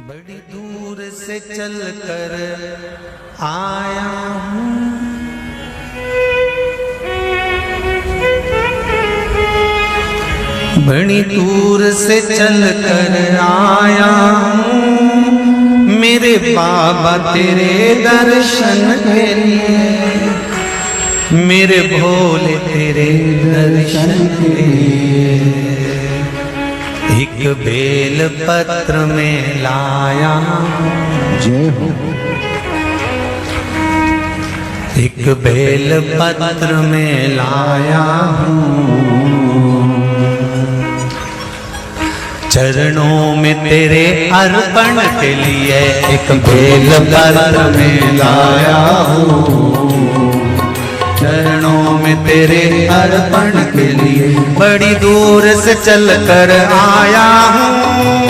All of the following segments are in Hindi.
बड़ी दूर से चल कर आया हूँ, बड़ी दूर से चल कर आया हूँ, मेरे बाबा तेरे दर्शन के लिए, मेरे भोले तेरे दर्शन के लिए। एक बेल पत्र में लाया, जय हो। एक बेल पत्र में लाया हूँ, चरणों में तेरे अर्पण के लिए। एक बेल पत्र में लाया हूँ, चरणों में तेरे अर्पण के लिए। बड़ी दूर से चल कर आया हूँ,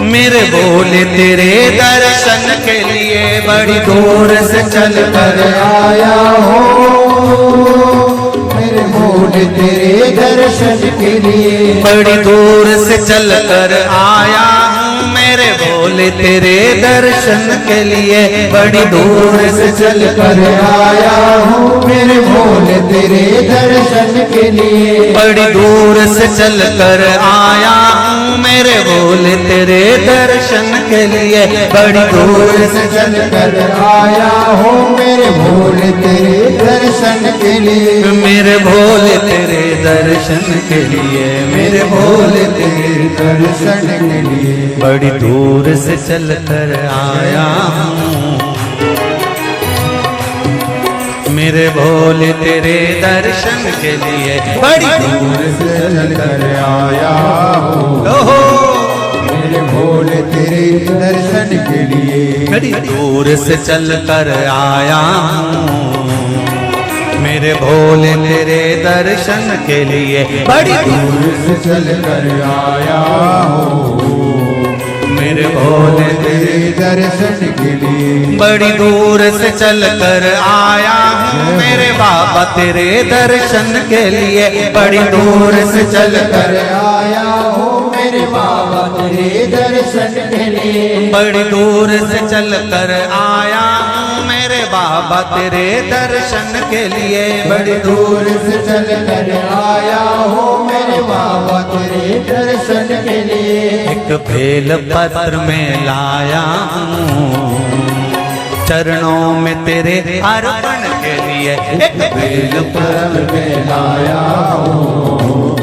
मेरे भोले तेरे दर्शन के लिए। बड़ी दूर से चल कर आया हूँ, मेरे भोले तेरे दर्शन के लिए। बड़ी दूर से चल कर आया हूँ, मेरे भोले तेरे दर्शन के लिए। बड़ी दूर से चल कर आया हूँ, मेरे भोले तेरे दर्शन के लिए। बड़ी दूर से चल कर आया हूँ, मेरे भोले तेरे दर्शन के लिए। बड़ी दूर से चल कर आया हूँ, मेरे भोले तेरे दर्शन के लिए। मेरे भोले तेरे दर्शन के लिए, मेरे भोले तेरे दर्शन के लिए। बड़ी दूर से चल कर आया हूँ, मेरे भोले तेरे दर्शन के लिए। बड़ी दूर से चल कर आया हूँ, ओहो, मेरे भोले तेरे दर्शन के लिए। बड़ी दूर से चल कर आया हूँ, मेरे भोले तेरे दर्शन के लिए। बड़ी दूर से चल कर आया हूँ, मेरे भोले तेरे दर्शन के लिए। बड़ी दूर से चल कर आया हूँ, मेरे बाबा तेरे दर्शन के लिए। बड़ी दूर से चल कर आया हूँ, मेरे बाबा तेरे दर्शन के लिए। बड़ी दूर से चल कर आया हूँ, मेरे बाबा तेरे दर्शन के लिए। बड़ी दूर से चल कर आया हूँ, मेरे बाबा तेरे दर्शन के लिए। एक बेल पत्र में लाया हूँ, चरणों में तेरे अर्पण के लिए। एक बेल पत्र में लाया हूँ,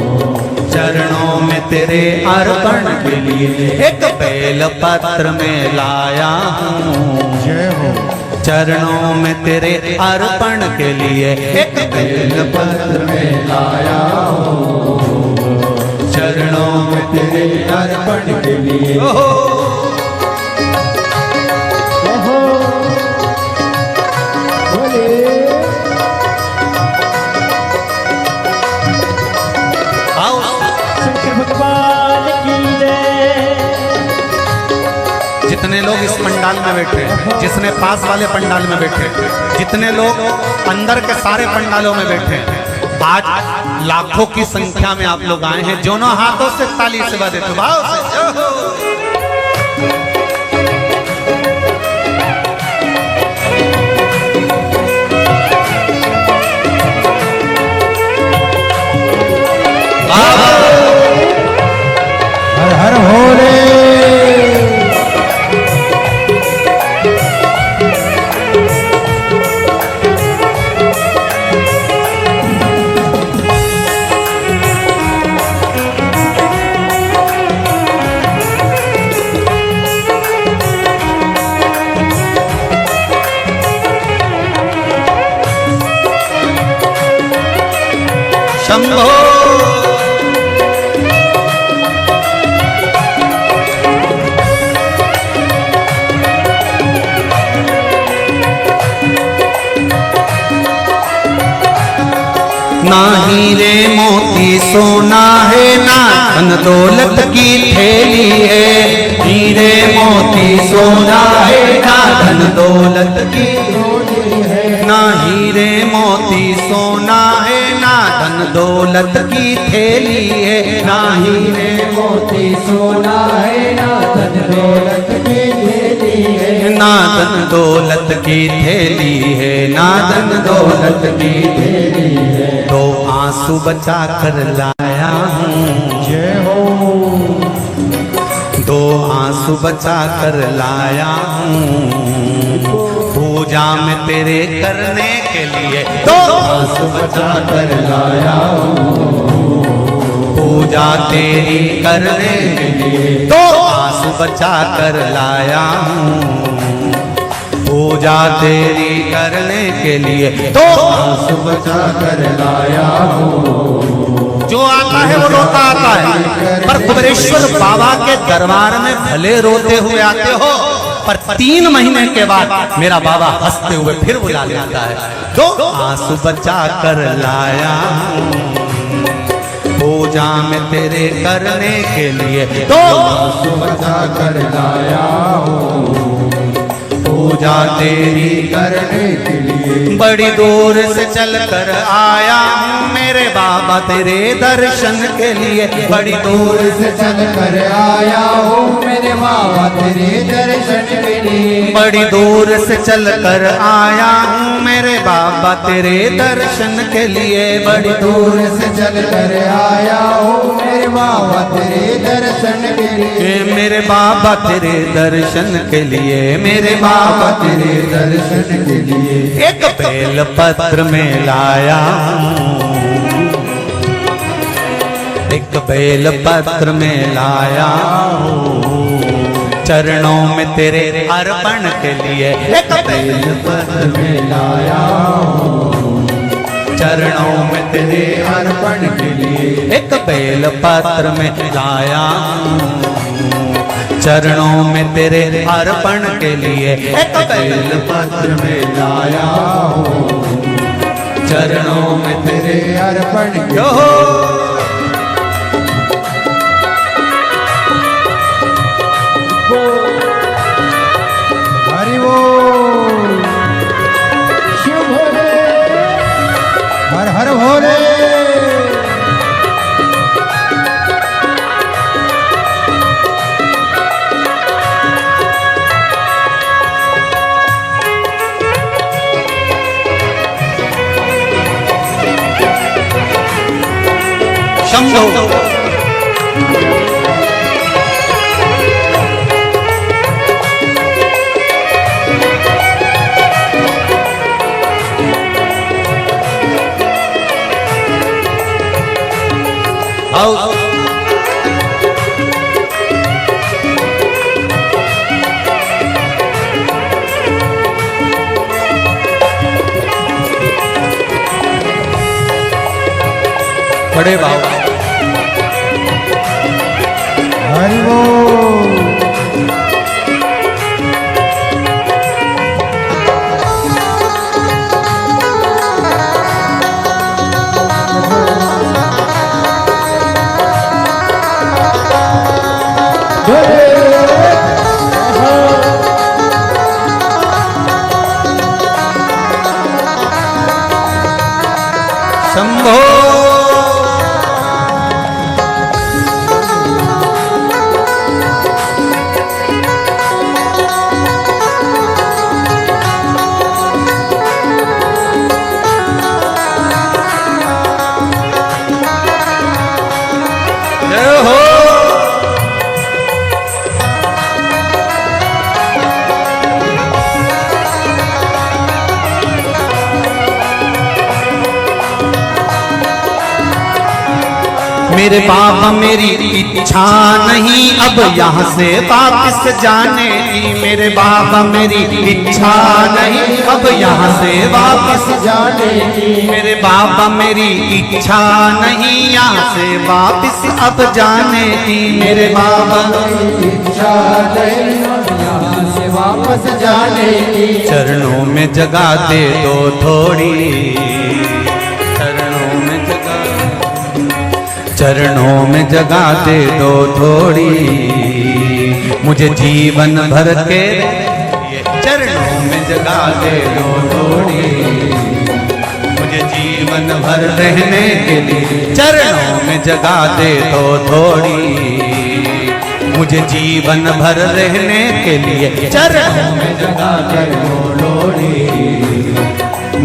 चरणों में तेरे अर्पण के लिए। एक बेल पत्र में लाया हूँ, जय हो। चरणों में तेरे अर्पण के लिए। एक बेल पत्र में लाया हूँ, चरणों में तेरे अर्पण के लिए। ओहो, आओ भगवान की जय। जितने लोग इस पंडाल में बैठे, जिसने पास वाले पंडाल में बैठे, जितने लोग अंदर के सारे पंडालों में बैठे, आज लाखों की संख्या में आप लोग आए हैं। दोनों हाथों से ताली से बजा देते भाव से। हर हर भोले। शंभो ना हीरे मोती सोना है, ना धन दौलत की थैली है। हीरे मोती सोना है, ना धन दौलत की, ना हीरे मोती सोना है, ना धन दौलत की थैली है, ना हीरे मोती सोना है, ना धन दौलत की थैली है, ना धन दौलत की थैली है, ना धन दौलत की थैली है। दो आंसू बचा कर लाया हूँ, जय हो। दो आंसू बचा कर लाया हूँ, पूजा में तेरे करने के लिए दो आंसू बचा कर लाया हूँ, पूजा तेरी करने के लिए दो आंसू बचा कर लाया हूँ, पूजा तेरी करने के लिए दो आंसू बचा कर लाया हूँ। जो आता है वो रोता आता है, पर कुबेरेश्वर बाबा के दरबार में भले रोते हुए आते हो, पर 3 महीने के बाद मेरा बाबा हंसते हुए फिर बुला लेता है। दो आंसू बचा कर लाया हूँ, पूजा में तेरे करने के लिए दो आंसू बचा कर लाया हूँ, पूजा तेरी करने के लिए। बड़ी दूर से चल कर आया हूँ मेरे बाबा तेरे दर्शन के लिए, बड़ी दूर से चल कर आया हूँ मेरे बाबा तेरे दर्शन के लिए। बड़ी दूर से चल कर आया हूँ मेरे बाबा तेरे दर्शन के लिए, बड़ी दूर से चल कर आया हूँ मेरे बाबा तेरे दर्शन के लिए। मेरे बाबा तेरे दर्शन के लिए, मेरे बाबा तेरे दर्शन के लिए। एक बेल पत्र में लाया हूँ, एक बेल पत्र में लाया हूँ, चरणों में तेरे अर्पण के लिए एक बेल पत्र में लाया हूँ, चरणों में तेरे अर्पण के लिए। एक बेल पत्र में लाया हूँ, चरणों में तेरे अर्पण के लिए एक बेल पत्र में लाया हूँ, चरणों में तेरे अर्पण के जो हरि बोल। शिव भोले, हर हर भोले। शंभो आओ बड़े बाबा हरि बोल। शंभो जय हो। मेरे बाबा मेरी इच्छा नहीं अब यहाँ से वापस जाने की, मेरे बाबा मेरी इच्छा नहीं अब यहाँ से वापस जाने की, मेरे बाबा मेरी इच्छा नहीं यहाँ से वापस अब जाने की, मेरे बाबा इच्छा नहीं यहाँ से वापस जाने की। चरणों में जगह दे दो थोड़ी, चरणों में जगह, चरणों में जगह दे दो थोड़ी, मुझे जीवन भर के चरणों में जगह दे दो थोड़ी, मुझे मुझे जीवन भर रहने के लिए चरणों में जगा दे तो थोड़ी, मुझे जीवन भर रहने के लिए चरणों में जगा कर वो लोड़ी,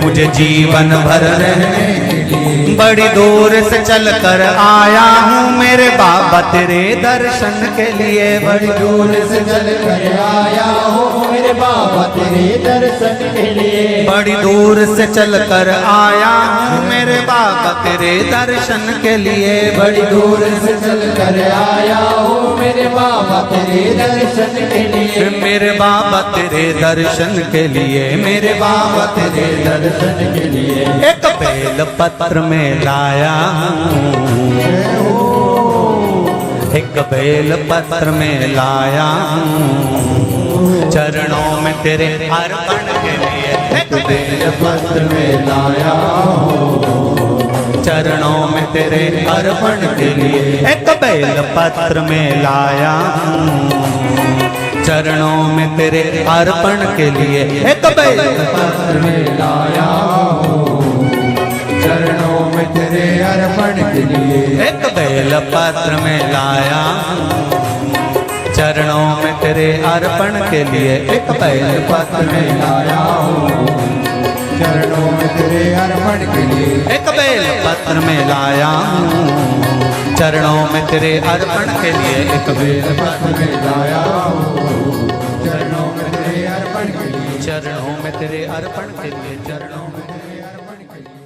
मुझे जीवन भर रहने के लिए बड़ी दूर से चल कर आया हूँ मेरे बाबा तेरे दर्शन के लिए, बड़ी दूर से चल कर आया हूँ मेरे बाबा तेरे दर्शन के लिए, बड़ी दूर से चल कर आया हूँ मेरे बाबा तेरे दर्शन के लिए, बड़ी दूर से चल कर आया हूँ मेरे बाबा तेरे दर्शन के लिए, मेरे बाबा तेरे दर्शन के लिए, मेरे बाबा तेरे दर्शन के लिए एक बेल पत्र में लाया हूँ, एक बेल पत्र में लाया हूँ चरणों में तेरे अर्पण के लिए, एक बेल पत्र में लाया हूँ चरणों में तेरे अर्पण के लिए, एक बेल पत्र में लाया हूँ चरणों में तेरे अर्पण के लिए, एक बेल पत्र में लाया हूँ चरणों में तेरे अर्पण के लिए, एक बेल पत्र में लाया चरणों में तेरे अर्पण के लिए, एक बेल पत्र में लाया हूँ चरणों में तेरे अर्पण के लिए, एक बेल पत्र में लाया हूँ चरणों में तेरे अर्पण के लिए, एक बेल पत्र में लाया हूँ चरणों में तेरे अर्पण के लिए, चरणों में तेरे अर्पण के लिए, चरणों में तेरे अर्पण के लिए,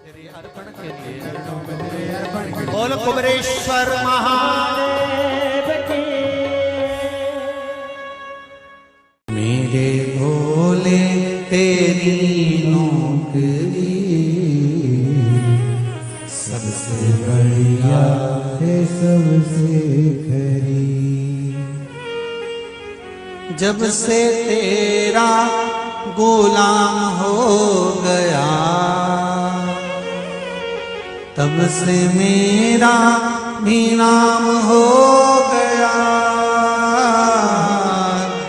तेरे अर्पण के लिए, चरणों में तेरे अर्पण के लिए। बोल कुबरेश्वर महादेव की। मेरे भोले तेरी नौकरी सबसे बढ़िया है सबसे खरी, जब से तेरा गुलाम हो गया तब से मेरा भी नाम हो गया,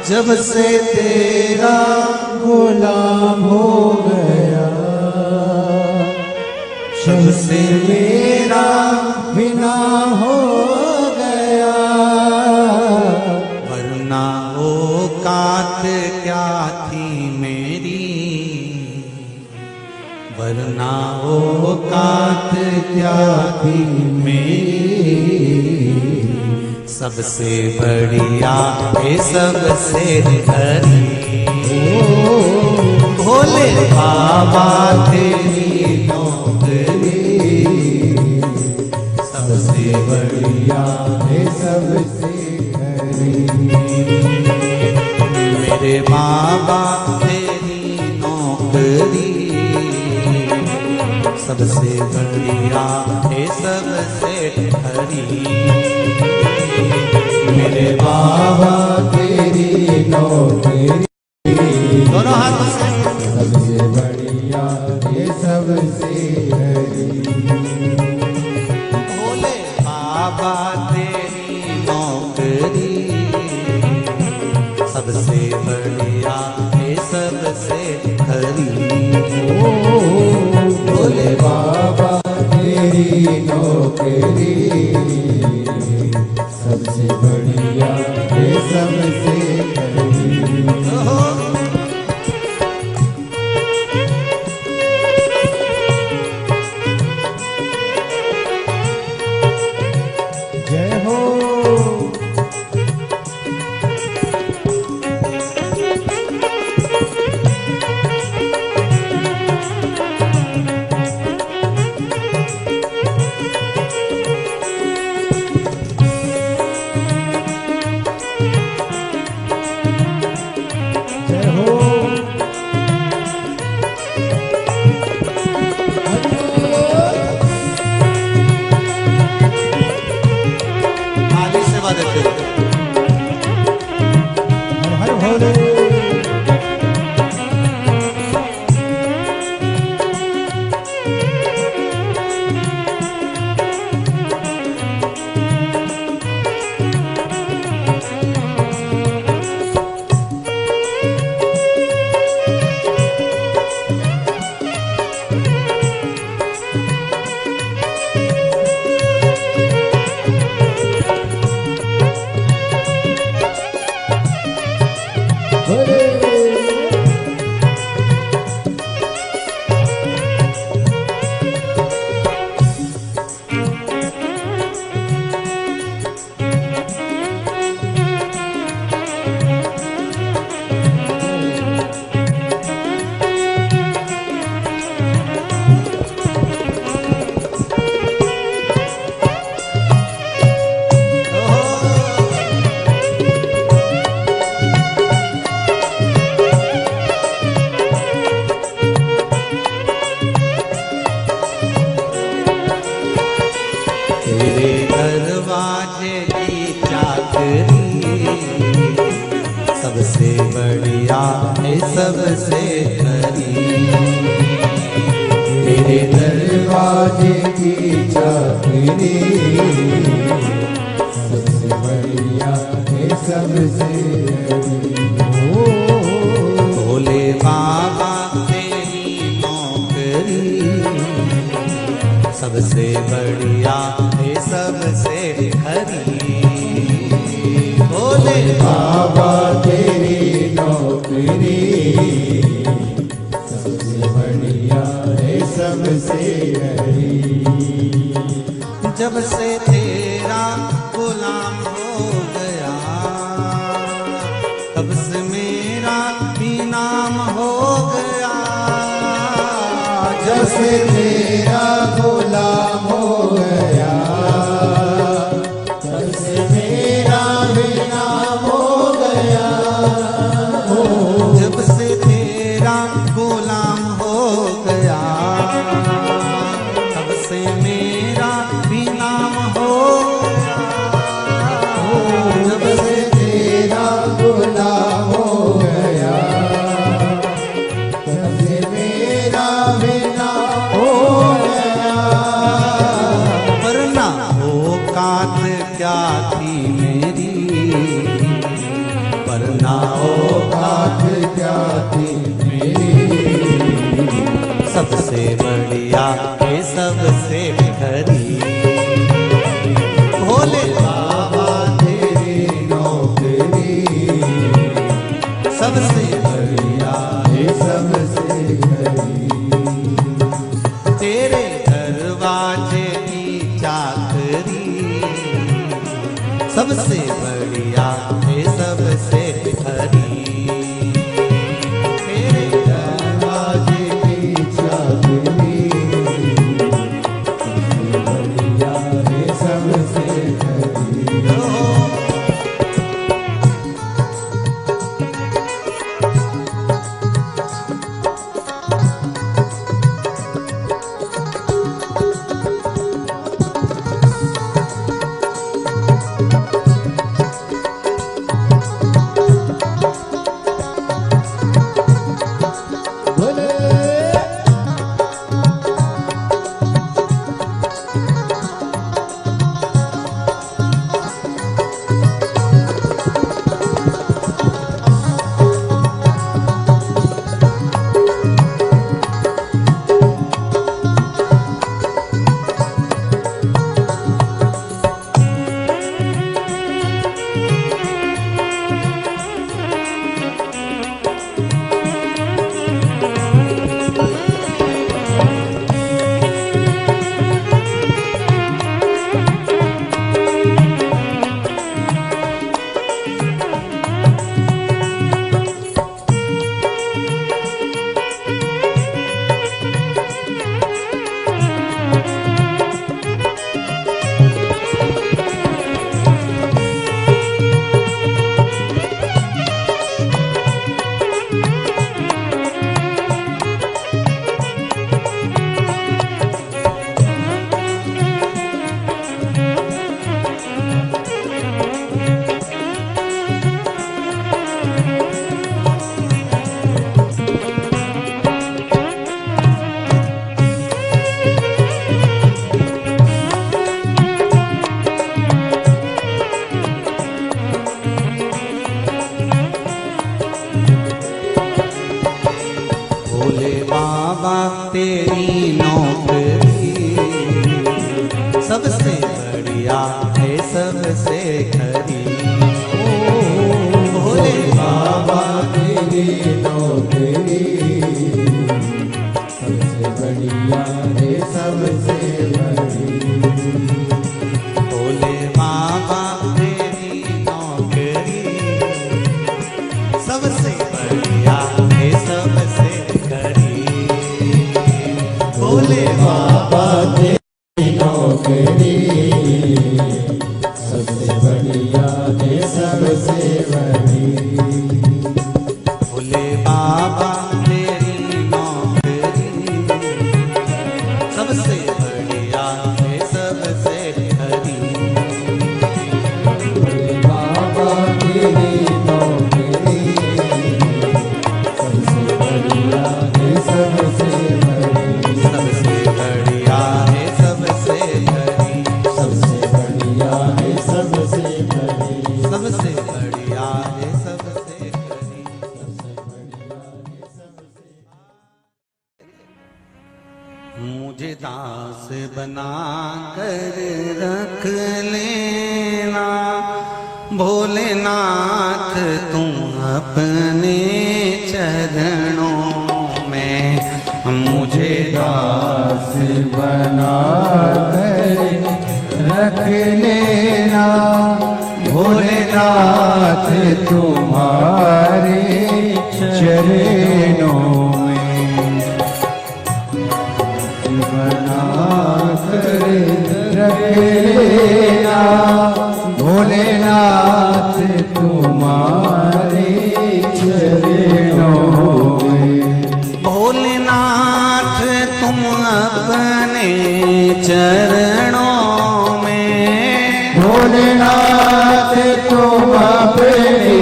जब से तेरा गुलाम हो गया जब से मेरा बिना हो गया, वरना औकात क्या थी मेरी, वरना औकात क्या थी मेरी, सबसे बढ़िया है सबसे खरी, भोले बाबा तेरी नौकरी सबसे बढ़िया है सबसे खरी, मेरे बाबा तेरी नौकरी सबसे बढ़िया है सबसे खरी, मेरे बाबा तेरी नौकरी दोनों हाथों से सबसे बढ़िया है सबसे खरी, भोले बाबा तेरी नौकरी सबसे बढ़िया है सबसे खरी, भोले बाबा तेरी नौकरी सबसे बढ़िया है सबसे खरी, जय हो जय हो थाली सेवा देते हर हर भोले बढ़िया है सबसे खरी। तेरे दरवाजे की चाबी सबसे बढ़िया है सबसे भोले बाबा तेरी नौकरी सबसे बढ़िया है सबसे खरी। भोले बाबा तेरी नौकरी सबसे बढ़िया है सबसे बड़ी। जब से तेरा गुलाम हो गया तब से मेरा भी नाम हो गया। जब से तेरा गुलाम हो गया तब से मेरा भी नाम हो गया। जब से तेरा गुलाम हो गया तब से मेरा भी नाम हो गया। जब से तेरा गुलाम हो गया तब से मेरा भी नाम हो गया। वरना औकात क्या थी मेरी, वरना औकात क्या थी मेरी सबसे बढ़िया है सबसे खरी। भोले बाबा तेरी नौकरी सबसे बढ़िया है सबसे बड़ी। तेरे दरवाजे की चाकरी सबसे बढ़िया है सबसे खरी। तेरे दरवाजे की चाबी सबसे बढ़िया है सबसे बड़ी। भोले बाबा तेरी नौकरी सबसे बढ़िया है सबसे खरी। भोले बाबा तेरी नौकरी सबसे बढ़िया है सबसे बड़ी। भोले बाबा तेरी नौकरी सबसे बढ़िया है सबसे खरी। भोले बाबा तेरी नौकरी सबसे बढ़िया है सबसे बड़ी। भोले बाबा तेरी नौकरी सबसे बढ़िया है सबसे खरी। बाबा तेरी नौकरी बना कर रख लेना भोलेनाथ तुम अपने चरणों में मुझे दास बना कर रख लेना भोलेनाथ तुम्हारे चरणों में बना कर रख लेना भोलेनाथ तुम्हारे चरणों में भोलेनाथ तुम अपने चरणों में भोलेनाथ तुम अपने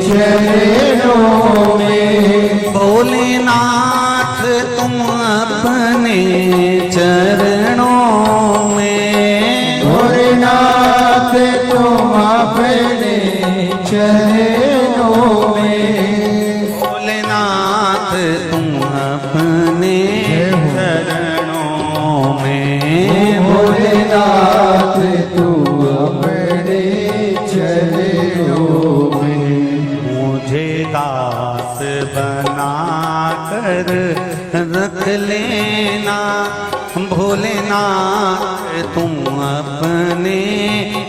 चरणों में भोलेनाथ तुम अपने चरणों में भोलेनाथ तुम अपने चरणों में भोलेनाथ तुम अपने चरणों में भोलेनाथ तुम अपने चरणों में मुझे दास बना कर रख लेना भोलेनाथ तुम अपने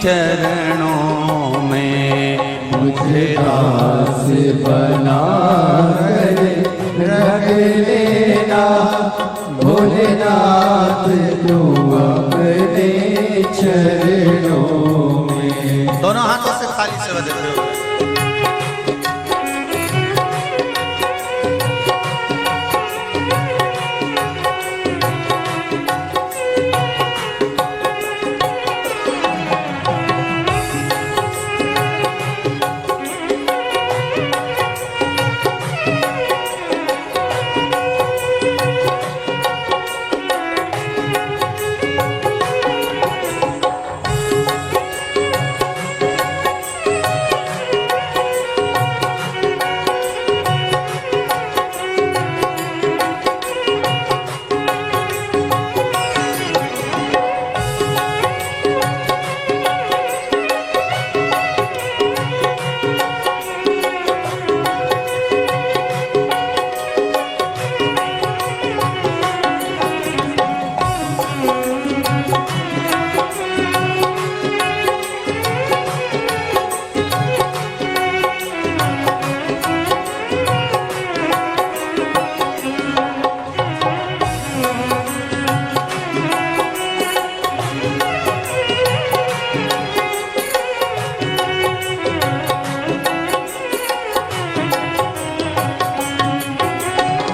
चरणों में मुझे दास बना कर रख लेना भोलेनाथ तुम अपने चरणों में दोनों हाथों से खाली सेवा देते हुए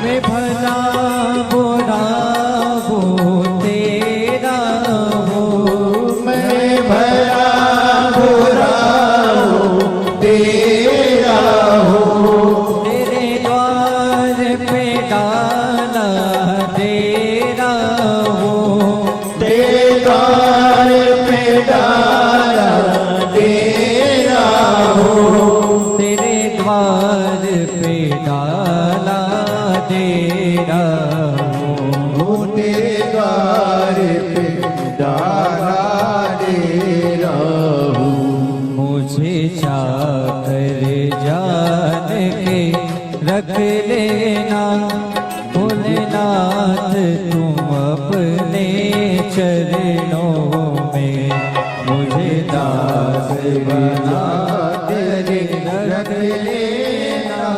मैं भला बुरा वो तेरा हो मैं भला बुरा वो तेरा हो तेरे द्वार पे डाला तेरा हो तेरे द्वार पे डाला तेरा हो तेरे द्वार पे डाला तेरा हो तेरे द्वार पे डाला तेरा हो मुझे चाकर जान के रख लेना भोलेनाथ तुम अपने चरणों में मुझे दास बना कर रख लेना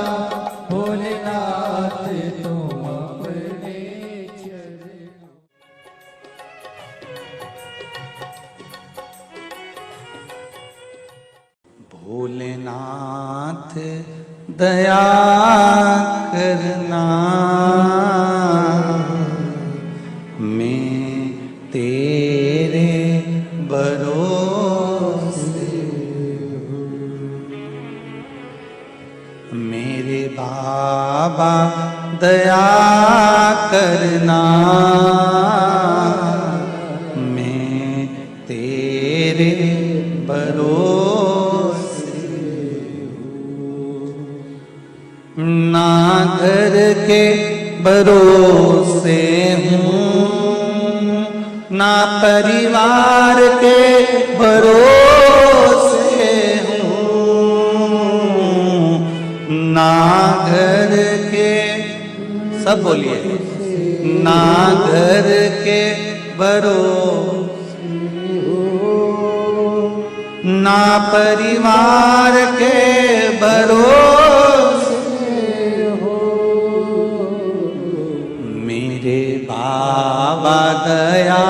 भोलेनाथ तुम अपने चरणों भोलेनाथ दया करना मैं तेरे भरोसे मेरे बाबा दया करना मैं तेरे भरोसे ना घर के भरोसे हूँ ना परिवार के भरोसे हूँ, ना घर के, सब बोलिए, ना घर के भरोसे, ना परिवार के भरोसे हो। मेरे बाबा दया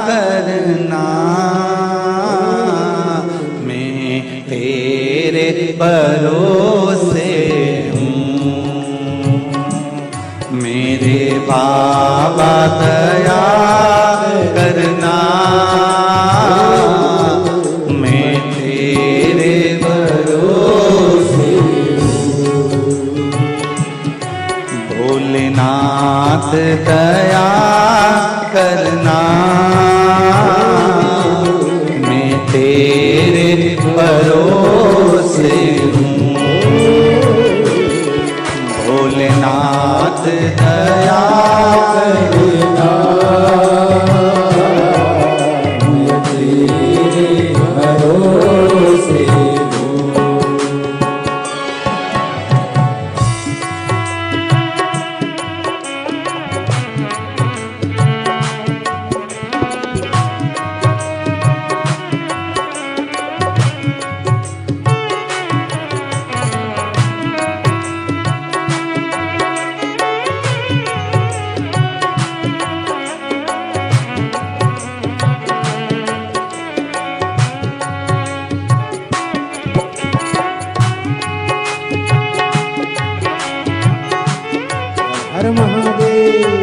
करना, मैं तेरे भरोसे हूँ। मेरे बाबा दया करना, मैं तेरे भरोसे हूँ। भोलेनाथ दया करना, मैं तेरे भरोसे हूँ। भोलेनाथ दया करना, मैं तेरे भरोसे हूँ। हर महादेव।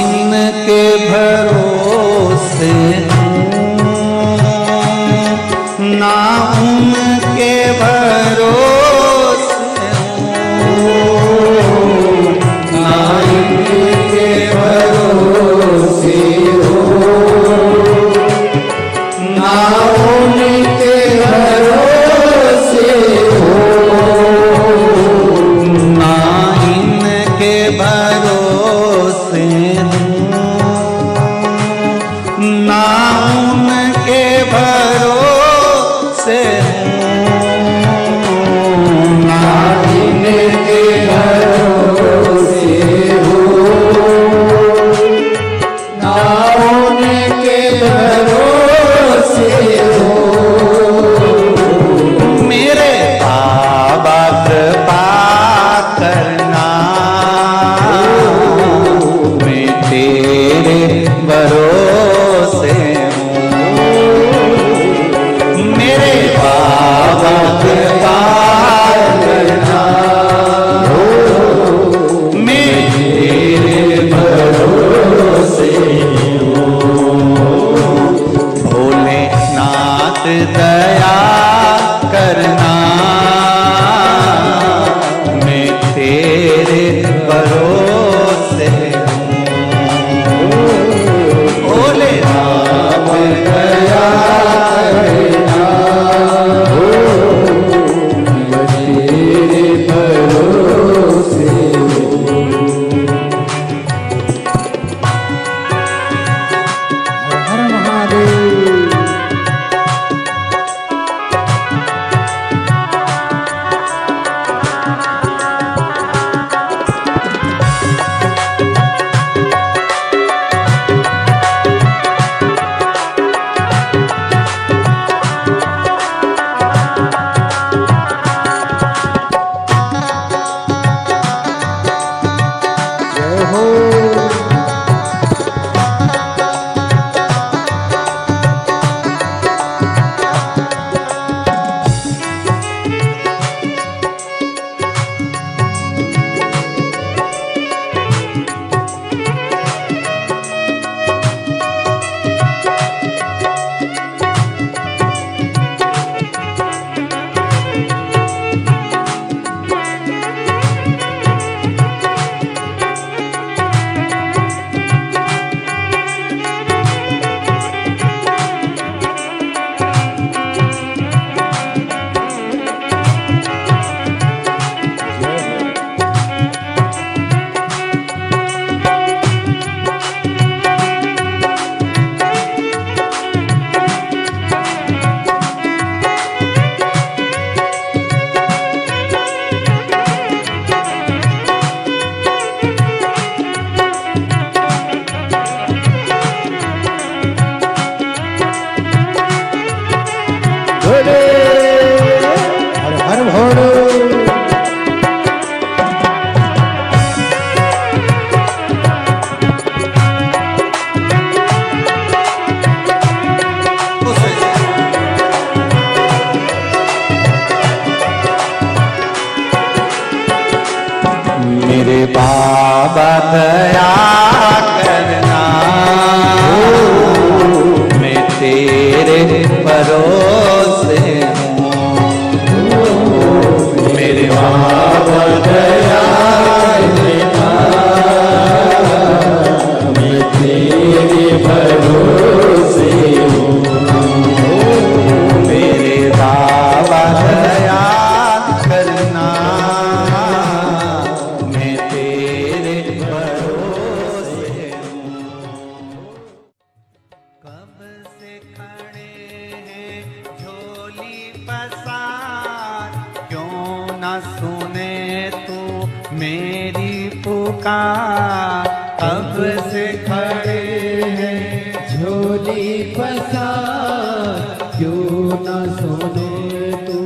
इनके भरोसे ना उनके भरोसे ना इनके भरोसे ना उनके भरोसे ना इनके भरोसे ना उनके भरोसे ना इनके भरोसे ना उनके भरोसे मेरे बाबा कृपा करना हो। हर हर भोले। मेरे बाबा दया करना, मैं तेरे भरोसे हूँ। मेरे बाबा दया करना, मैं तेरे भरोसे हूँ। मेरे बाबा दया करना, मैं तेरे भरोसे हूँ। कब से खड़े हैं झोली पसार, क्यों न सुने तू मेरी पुकार। कब से खड़े हैं झोली पसार, क्यों न सुने तू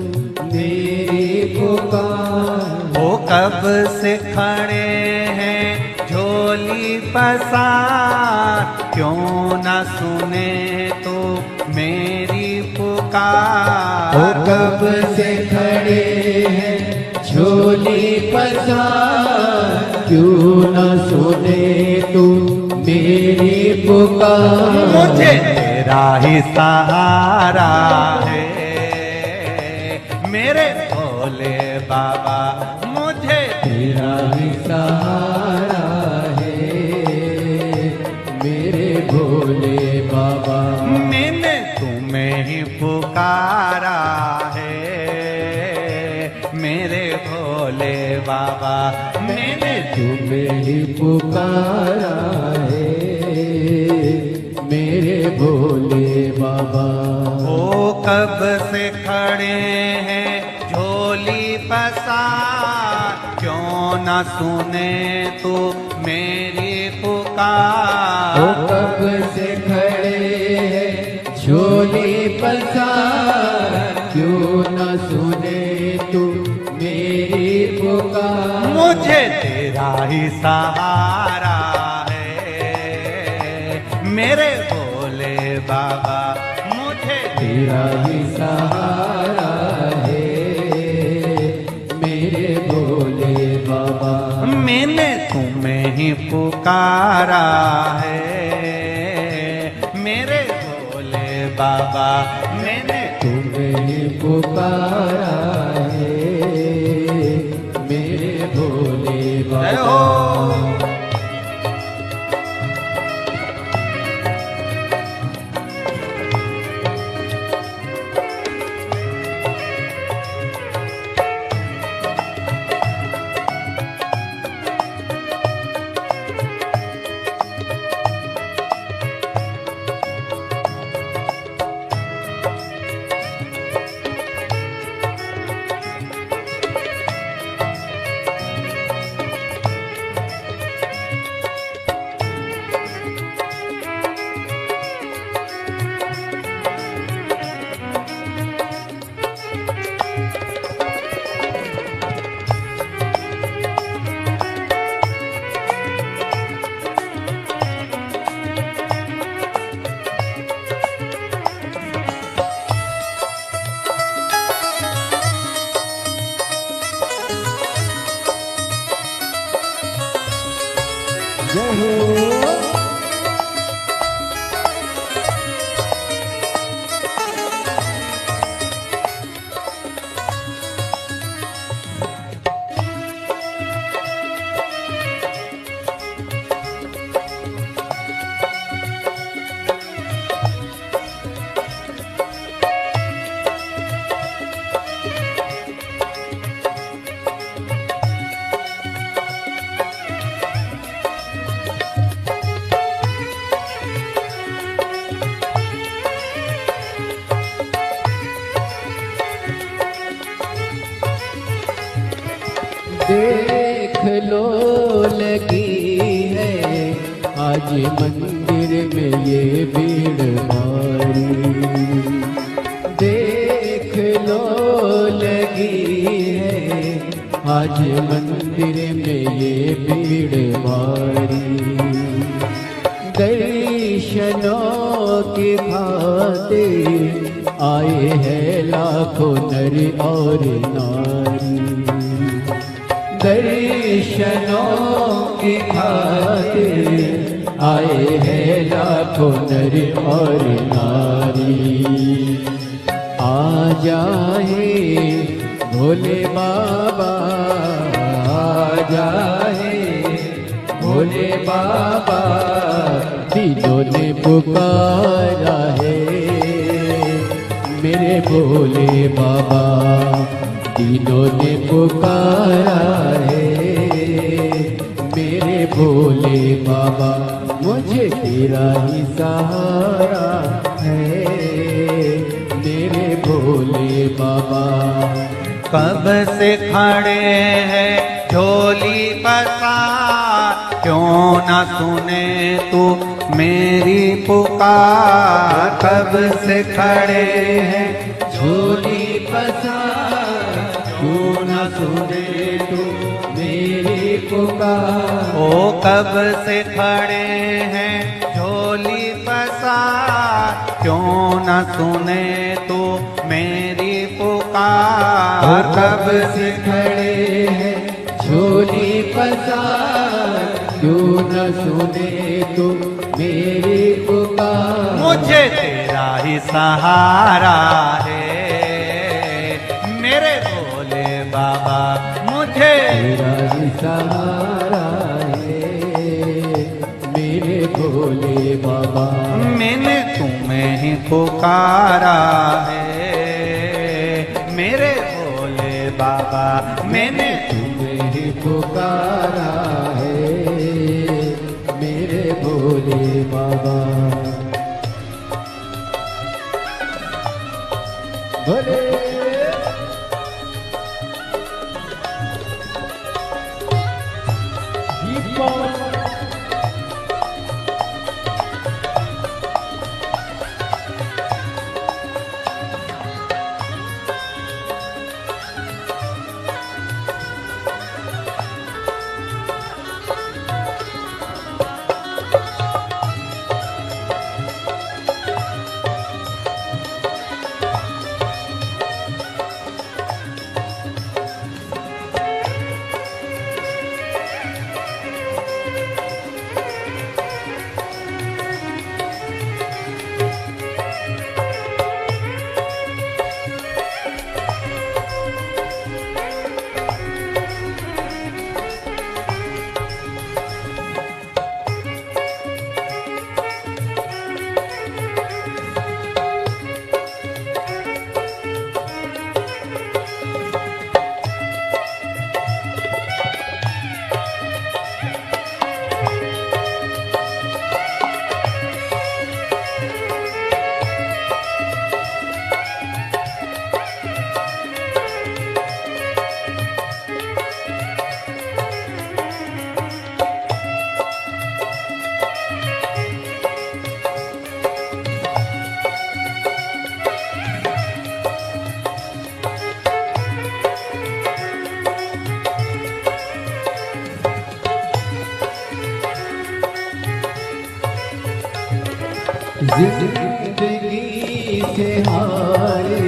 मेरी पुकार। वो कब से खड़े हैं झोली पसार, क्यों न सुने तो मेरी पुकार। वो कब से खड़े हैं झोली पसार, क्यों न सुने तू मेरी पुकार। मुझे तेरा ही सहारा है मेरे भोले बाबा, मुझे तेरा ही सहारा है मेरे भोले बाबा। मैंने तुम्हें ही पुकारा है मेरे भोले बाबा। मैंने तुम्हें ही पुकारा है मेरे भोले बाबा। वो कब से खड़े हैं झोली पसार, क्यों न सुने तू मेरी पुकार। वो कब से खड़े हैं झोली पसार, क्यों न सुने तू मेरी पुकार। मुझे तेरा ही सहारा है मेरे भोले बाबा, मुझे तेरा ही सहारा है मेरे भोले बाबा। मैंने तुम्हें ही पुकारा है मेरे भोले बाबा। मैंने तुम्हें ही पुकारा है मेरे भोले जय बाबा। हो। जय हो। देख लो लगी है आज मंदिर में ये भीड़ भारी। देख लो लगी है आज मंदिर में ये भीड़ भारी। दर्शनों की खातिर आए हैं लाखों नर और नारी। दर्शनों की खातिर आए हैं लाखों नर और नारी। आ जाए भोले बाबा, आ जाए भोले बाबा, दिलों ने पुकारा है मेरे भोले बाबा। दिलों ने पुकारा है मेरे भोले बाबा। मुझे तेरा ही सहारा है मेरे भोले बाबा। कब से खड़े हैं झोली पसार, क्यों न सुने तू मेरी पुकार। कब से खड़े हैं झोली पसार, क्यों न सुने तू मेरी पुकार। ओ कब से खड़े हैं झोली पसार, क्यों न सुने तू मेरी पुकार। कब से खड़े हैं झोली पसार, क्यों न सुने तू मेरी पुकार। मुझे तेरा ही सहारा है मेरे भोले बाबा। मुझे तेरा ही सहारा है मेरे भोले बाबा। मैंने तुम्हें ही पुकारा है मेरे भोले बाबा। मैंने तुम्हें ही पुकारा है मेरे भोले बाबा। भोले जिंदगी से हारे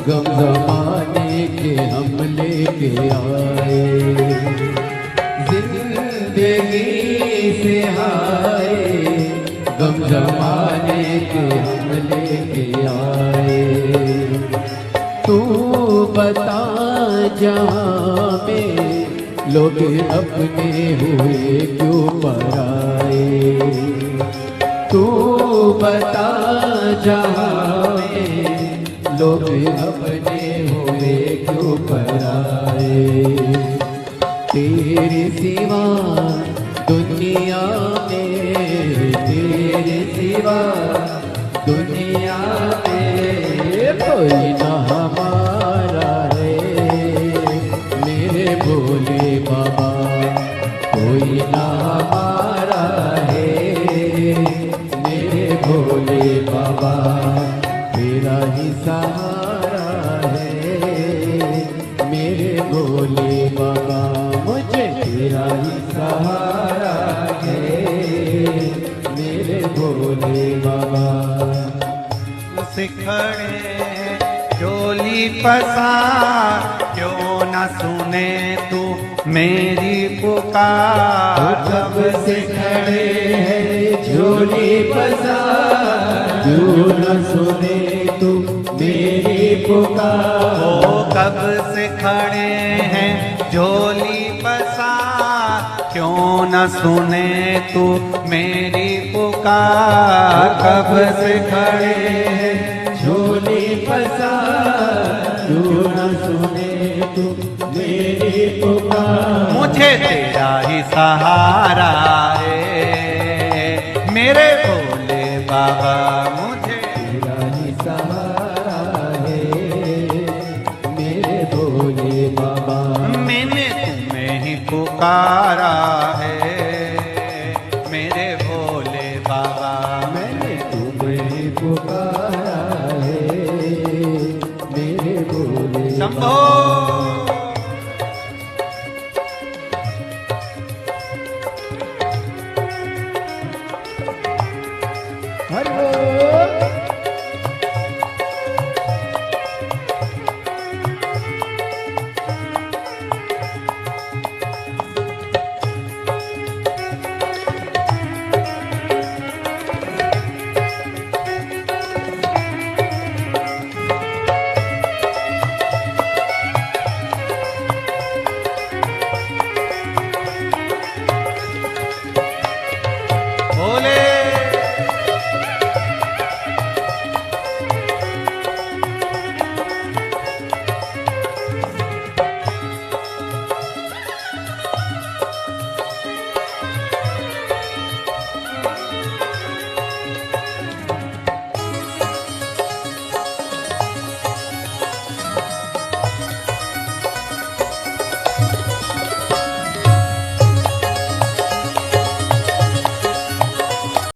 गम जमाने के हम लेके आए। जिंदगी से आए, गम जमाने के हम लेके आए। तू बता जहाँ में लोग अपने हुए क्यों पराए। तू बता जहाँ में लोग अपने हुए क्यों पराए। तेरे सिवा दुनिया में, तेरे सिवा दुनिया में कोई ना हमारा है मेरे भोले बाबा, कोई ना हमारा है मेरे भोले बाबा। तेरा ही सहारा है मेरे भोले बाबा, मुझे तेरा ही सहारा है मेरे भोले बाबा। सिखड़े चोली पसार, क्यों न सुने तू मेरी पुकार। कब से खड़े हैं झोली पसार, क्यों न सुने तू मेरी पुकार। ओ कब से खड़े हैं झोली पसार, क्यों न सुने तू मेरी पुकार। कब से खड़े हैं झोली पसार, क्यों न सुने तू मेरी पुकार। मुझे तेरा ही सहारा है मेरे भोले बाबा, मुझे तेरा ही सहारा है मेरे भोले बाबा। मैंने तुम्हें ही पुकारा है मेरे भोले बाबा। मैंने तुम्हें पुकारा है मेरे भोले शंभो। हर